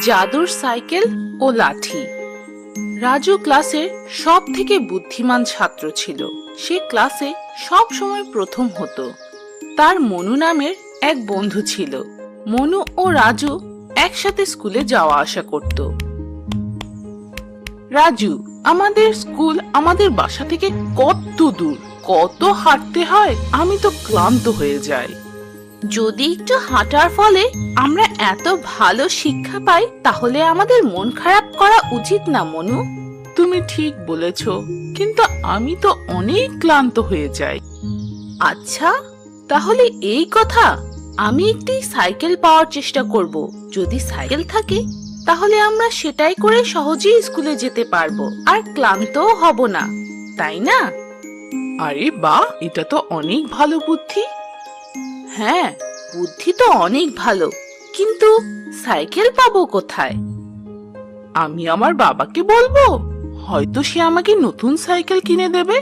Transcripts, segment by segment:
জাদুর সাইকেল ও লাঠি। রাজু ক্লাসের সব থেকে বুদ্ধিমান ছাত্র ছিল। সে ক্লাসে সব সময় প্রথম হতো। তার মনু নামের এক বন্ধু ছিল। মনু ও রাজু একসাথে স্কুলে যাওয়া আসা করত। রাজু, আমাদের স্কুল আমাদের বাসা থেকে কত দূর, কত হাঁটতে হয়, আমি তো ক্লান্ত হয়ে যাই। যদি একটু হাঁটার ফলে আমরা এত ভালো শিক্ষা পাই, তাহলে আমাদের মন খারাপ করা উচিত না মনু। তুমি ঠিক বলেছ, কিন্তু আমি তো অনেক ক্লান্ত হয়ে যাই। আচ্ছা, তাহলে এই কথা, আমি একটি সাইকেল পাওয়ার চেষ্টা করব। যদি সাইকেল থাকে তাহলে আমরা সেটাই করে সহজেই স্কুলে যেতে পারবো আর ক্লান্তও হব না, তাই না? আরে বাহ, এটা তো অনেক ভালো বুদ্ধি। হ্যাঁ, বুদ্ধি তো অনেক ভালো, কিন্তু সাইকেল পাবো কোথায়? আমি আমার বাবাকে বলবো, হয়তো সে আমাকে নতুন সাইকেল কিনে দেবে।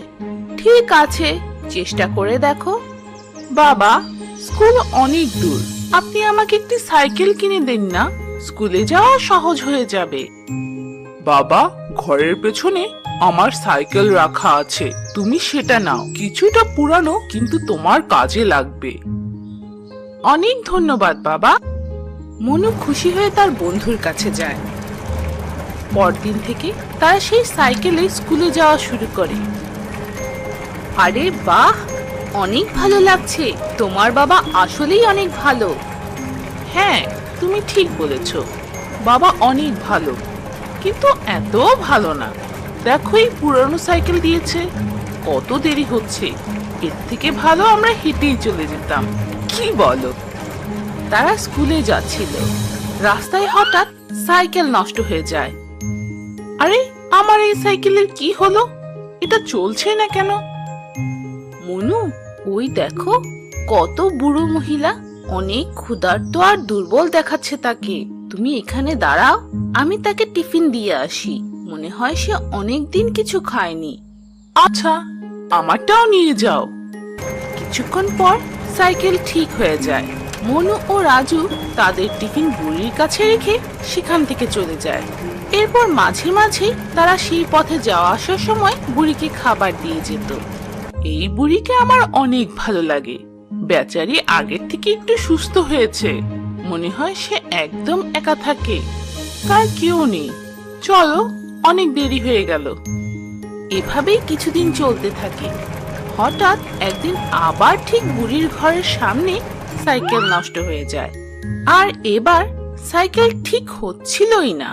ঠিক আছে, চেষ্টা করে দেখো। বাবা, স্কুল অনেক দূর, আপনি আমাকে একটি সাইকেল কিনে দেন না, স্কুলে যাওয়া সহজ হয়ে যাবে। বাবা, ঘরের পেছনে আমার সাইকেল রাখা আছে, তুমি সেটা নাও। কিছুটা পুরানো, কিন্তু তোমার কাজে লাগবে। অনেক ধন্যবাদ বাবা। মনু খুশি হয়ে তার বন্ধুর কাছে যায়। পরদিন থেকে তারা সেই সাইকেলে স্কুলে যাওয়া শুরু করে। আরে বাহ, অনেক ভালো লাগছে, তোমার বাবা আসলেই অনেক ভালো। হ্যাঁ, তুমি ঠিক বলেছ, বাবা অনেক ভালো, কিন্তু এত ভালো না। দেখো, এই পুরানো সাইকেল দিয়েছে, কত দেরি হচ্ছে, এর থেকে ভালো আমরা হেঁটেই চলে যেতাম, কি বলো? তারা স্কুলে যাচ্ছিল, রাস্তায় হঠাৎ সাইকেল নষ্ট হয়ে যায়। আরে, আমার এই সাইকেলের কি হলো? এটা চলছে না কেন? মনু, ওই দেখো, কত বুড়ো মহিলা, অনেক ক্ষুধার্ত আর দুর্বল দেখাচ্ছে তাকে। তুমি এখানে দাঁড়াও, আমি তাকে টিফিন দিয়ে আসি। মনে হয় সে অনেকদিন কিছু খায়নি। আচ্ছা, আমারটাও নিয়ে যাও। কিছুক্ষণ পর সাইকেল ঠিক হয়ে যায়। মনু ও রাজু তাদের টিফিন বুড়ির কাছে রেখে সেখান থেকে চলে যায়। এরপর মাঝে মাঝে তারা সেই পথে যাওয়া আসার সময় বুড়িকে খাবার দিয়ে যেত। এই বুড়িকে আমার অনেক ভালো লাগে, বেচারি আগের থেকে একটু সুস্থ হয়েছে। মনে হয় সে একদম একা থাকে, তার কেউ নেই। চলো, অনেক দেরি হয়ে গেল। এভাবেই কিছুদিন চলতে থাকে। হঠাৎ একদিন আবার ঠিক বুড়ির ঘরের সামনে সাইকেল নষ্ট হয়ে যায়, আর এবার সাইকেল ঠিক হচ্ছিলই না।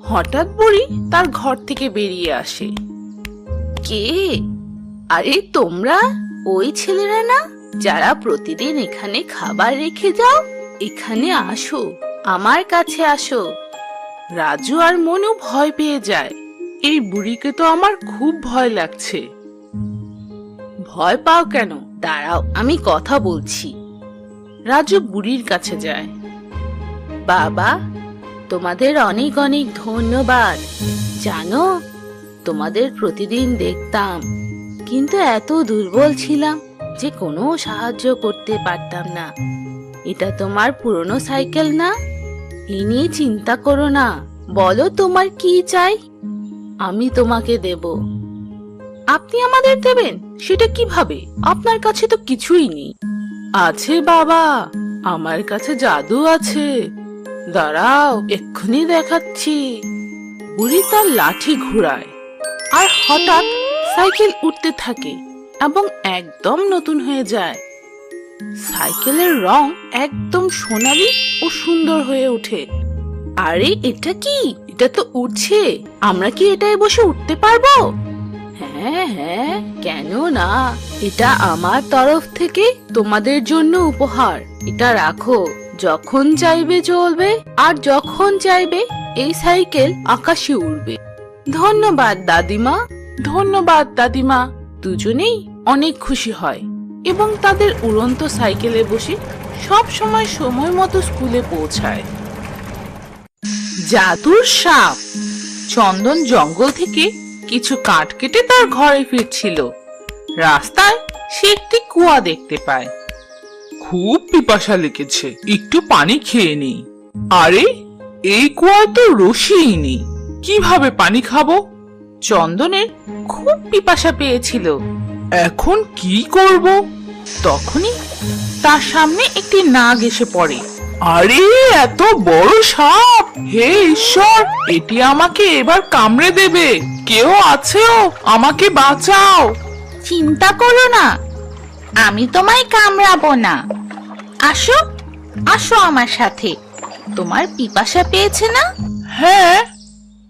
হঠাৎ বুড়ি তার ঘর থেকে বেরিয়ে আসে। কে? আরে তোমরা ওই ছেলেরা না, যারা প্রতিদিন এখানে খাবার রেখে যাও? এখানে আসো, আমার কাছে আসো। রাজু আর মনু ভয় পেয়ে যায়। এই বুড়িকে তো আমার খুব ভয় লাগছে। ভয় পাও কেন? দাঁড়াও, আমি কথা বলছি। রাজু বুড়ির কাছে যায়। বাবা, তোমাদের অনেক অনেক ধন্যবাদ। জানো, তোমাদের প্রতিদিন দেখতাম, কিন্তু এত দুর্বল ছিলাম যে কোনো সাহায্য করতে পারতাম না। এটা তোমার পুরনো সাইকেল না? এ নিয়ে চিন্তা করো না, বলো তোমার কি চাই, আমি তোমাকে দেব। আপনি আমাদের দেবেন? সেটা কিভাবে? আপনার কাছে তো কিছুই নেই। আছে বাবা, আমার কাছে জাদু আছে, দাঁড়াও এক্ষুনি দেখাচ্ছি। বুড়ি তার লাঠি ঘুরায়, আর হঠাৎ সাইকেল উঠতে থাকে এবং একদম নতুন হয়ে যায়। সাইকেলের রং একদম সোনালী ও সুন্দর হয়ে ওঠে। আরে এটা কি? এটা তো উঠছে, আমরা কি এটায় বসে উঠতে পারবো? হ্যাঁ হ্যাঁ, কেন না, এটা আমার তরফ থেকে তোমাদের জন্য উপহার। এটা রাখো, যখন চাইবে চলবে, আর যখন চাইবে এই সাইকেল আকাশে উড়বে। ধন্যবাদ দাদিমা। ধন্যবাদ দাদিমা। দুজনেই অনেক খুশি হয় এবং তাদের উড়ন্ত সাইকেলে বসে সব সময় সময় মতো স্কুলে পৌঁছায়। জাদুর সাপ। চন্দন জঙ্গল থেকে কিছু কাঠ কেটে তার ঘরে ফিরছিল। রাস্তায় সে একটি কুয়া দেখতে পায়। খুব পিপাসা লেগেছে, একটু পানি খেয়ে নেই। আরে এই কুয়ায় তো রসিই নেই, কিভাবে পানি খাবো? চন্দনের খুব পিপাসা পেয়েছিল। এখন কি করব? তখনই তার সামনে একটি নাগ এসে পড়ে। আরে এত বড় সাপ! হে ঈশ্বর, এটি আমাকে এবার কামড়ে দেবে। কেউ আছেও, আমাকে বাঁচাও। চিন্তা করো না, আমি তোমায় কামড়াবো না। আসো আসো আমার সাথে। তোমার পিপাসা পেয়েছে না? হ্যাঁ,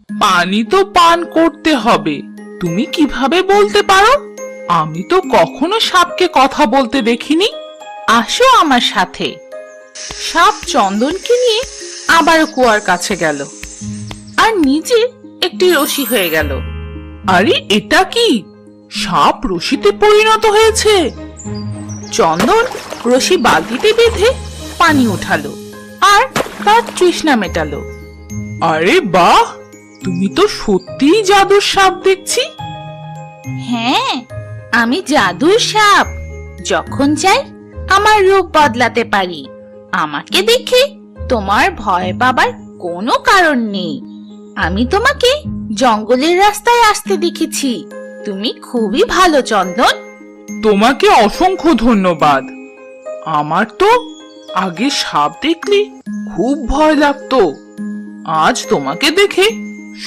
পানি তো পান করতে হবে। তুমি কিভাবে বলতে পারো? আমি তো কখনো সাপকে কথা বলতে দেখিনি। আসো আমার সাথে। সাপ চন্দনকে নিয়ে আবার কুয়ার কাছে গেল আর নিজে একটি রশি হয়ে গেল। আরে এটা কি? সাপ রশিতে পরিণত হয়েছে। চন্দন রশি বালতিতে বেঁধে পানি উঠালো আর তার তৃষ্ণা মেটালো। আরে বাহ, তুমি তো সত্যিই জাদুর সাপ দেখছি। হ্যাঁ, আমি জাদুর সাপ। যখন চাই আমার রূপ বদলাতে পারি। আমাকে দেখে তোমার ভয় পাবার কোনো কারণ নেই। আমি তোমাকে জঙ্গলের রাস্তায় আসতে দেখেছি। তুমি খুবই ভালো চন্দন। তোমাকে অসংখ্য ধন্যবাদ। আমার তো আগে সাপ দেখলে খুব ভয় লাগতো। আজ তোমাকে দেখে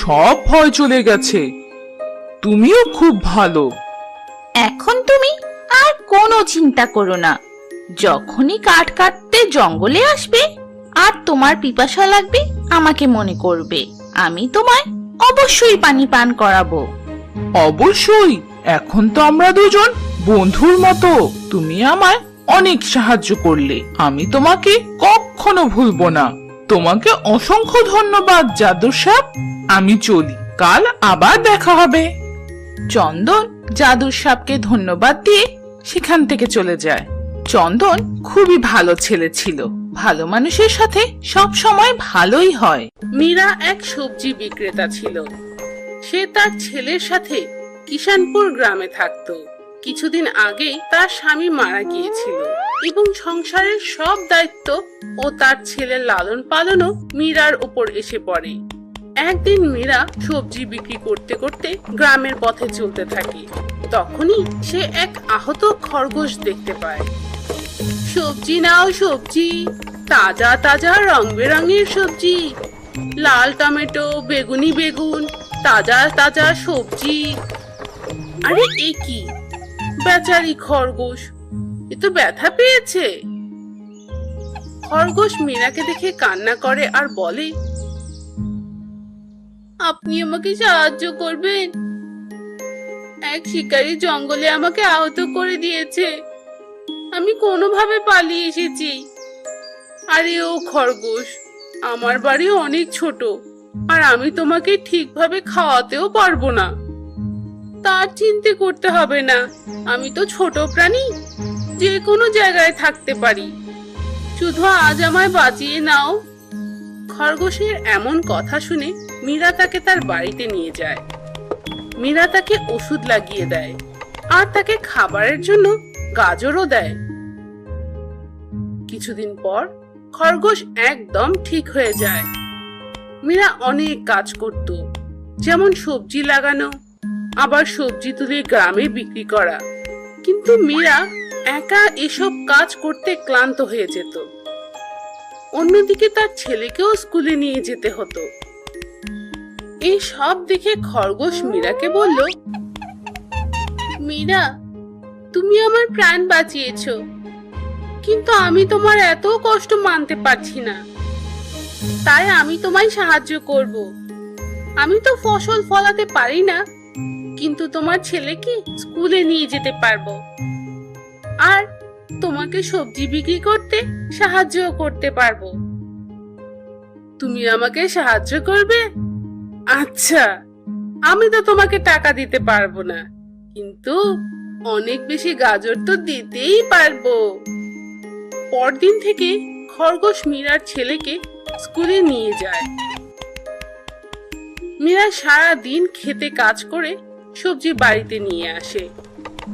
সব ভয় চলে গেছে। তুমিও খুব ভালো। এখন তুমি আর কোনো চিন্তা করো না। যখনই কাঠ কাটতে জঙ্গলে আসবে আর তোমার পিপাসা লাগবে, আমাকে মনে করবে। আমি তোমায় অবশ্যই পানি পান করাবো। অবশ্যই। এখন তো আমরা দুজন বন্ধুর মতো। তুমি আমায় অনেক সাহায্য করলে, আমি তোমাকে কখনো ভুলবো না। তোমাকে অসংখ্য ধন্যবাদ জাদুর সাপ। আমি চলি, কাল আবার দেখা হবে। চন্দন জাদুর সাপকে ধন্যবাদ দিয়ে সেখান থেকে চলে যায়। চন্দন খুবই ভালো ছেলে ছিল। ভালো মানুষের সাথে সব সময় ভালোই হয়। মীরা এক সবজি বিক্রেতা ছিল। সে তার ছেলের সাথে কিষানপুর গ্রামে থাকতো। কিছুদিন আগেই তার স্বামী মারা গিয়েছিল এবং সংসারের সব দায়িত্ব ও তার ছেলের লালন পালনও মীরার উপর এসে পড়ে। একদিন মীরা সবজি বিক্রি করতে করতে গ্রামের পথে চলতে থাকে। তখনই সে এক আহত খরগোশ দেখতে পায়। সবজি নাও সবজি, তাজা তাজা রং বেরঙের সবজি, লাল টমেটো, বেগুনি বেগুন, তাজা তাজা সবজি। আরে এ কি? বেচারি খরগোশ, এ তো ব্যথা পেয়েছে। খরগোশ মীরাকে দেখে কান্না করে আর বলে, আপনি আমাকে সাহায্য করবেন? এক শিকারী জঙ্গলে আমাকে আহত করে দিয়েছে। আমি কোনোভাবে পালিয়ে এসেছি। আরে ও খরগোশ, আমার বাড়ি অনেক ছোট আর আমি তোমাকে ঠিকভাবে খাওয়াতেও পারবো না। তার চিন্তা করতে হবে না, আমি তো ছোট প্রাণী, যে কোনো জায়গায় থাকতে পারি। শুধু আজ আমায় বাঁচিয়ে নাও। খরগোশের এমন কথা শুনে মীরা তাকে তার বাড়িতে নিয়ে যায়। মীরা তাকে ওষুধ লাগিয়ে দেয় আর তাকে খাবারের জন্য গাজরও দেয়। কিছুদিন পর খরগোশ একদম ঠিক হয়ে যায়। মীরা অনেক কাজ করত, যেমন সবজি লাগানো, আবার সবজি তুলে গ্রামে বিক্রি করা। কিন্তু মীরা একা এসব কাজ করতে ক্লান্ত হয়ে যেত। অন্যদিকে তার ছেলেকেও স্কুলে নিয়ে যেতে হতো। এই সব দেখে খরগোশ মীরাকে বলল, মীরা, তুমি আমার প্রাণ বাঁচিয়েছো, কিন্তু আমি তোমার এত কষ্ট মানতে পারছি না। তাই আমি তোমায় সাহায্য করব। আমি তো ফসল ফলাতে পারি না, কিন্তু তোমার ছেলেকে স্কুলে নিয়ে যেতে পারবো আর তোমাকে সবজি বিক্রি করতে সাহায্য করতে পারবো। তুমি আমাকে সাহায্য করবে? আচ্ছা, আমি তো তোমাকে টাকা দিতে পারবো না, কিন্তু অনেক বেশি গাজর তো দিতেই পারবো। পরদিন থেকে খরগোশ মীরার ছেলেকে স্কুলে নিয়ে যায়। মীরা সারা দিন খেতে কাজ করে সবজি বাড়িতে নিয়ে আসে।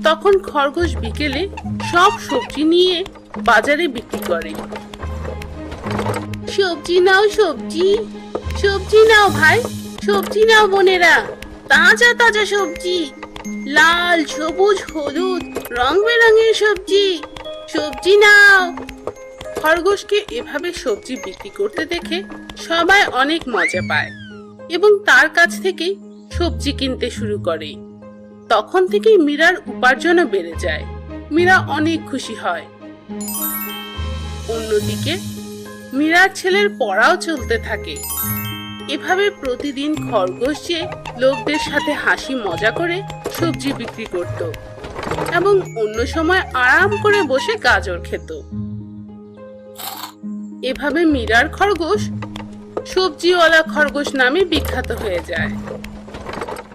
তখন খরগোশ বিকেলে সব সবজি নিয়ে বাজারে বিক্রি করে। সবজি নাও সবজি, সবজি নাও ভাই, সবজি নাও বোনেরা, তাজা তাজা সবজি, লাল সবুজ হলুদ রং বেরঙের সবজি, সবজি নাও। খরগোশকে এভাবে সবজি বিক্রি করতে দেখে সবাই অনেক মজা পায় এবং তার কাছ থেকে সবজি কিনতে শুরু করে। তখন থেকেই মীরার উপার্জনও বেড়ে যায়। মীরা অনেক খুশি হয়। অন্যদিকে মীরার ছেলের পড়াও চলতে থাকে। এভাবে প্রতিদিন খরগোশ যে লোকদের সাথে হাসি মজা করে সবজি বিক্রি করত এবং অন্য সময় আরাম করে বসে গাজর খেত। এভাবে মীরার খরগোশ সবজিওয়ালা খরগোশ নামে বিখ্যাত হয়ে যায়।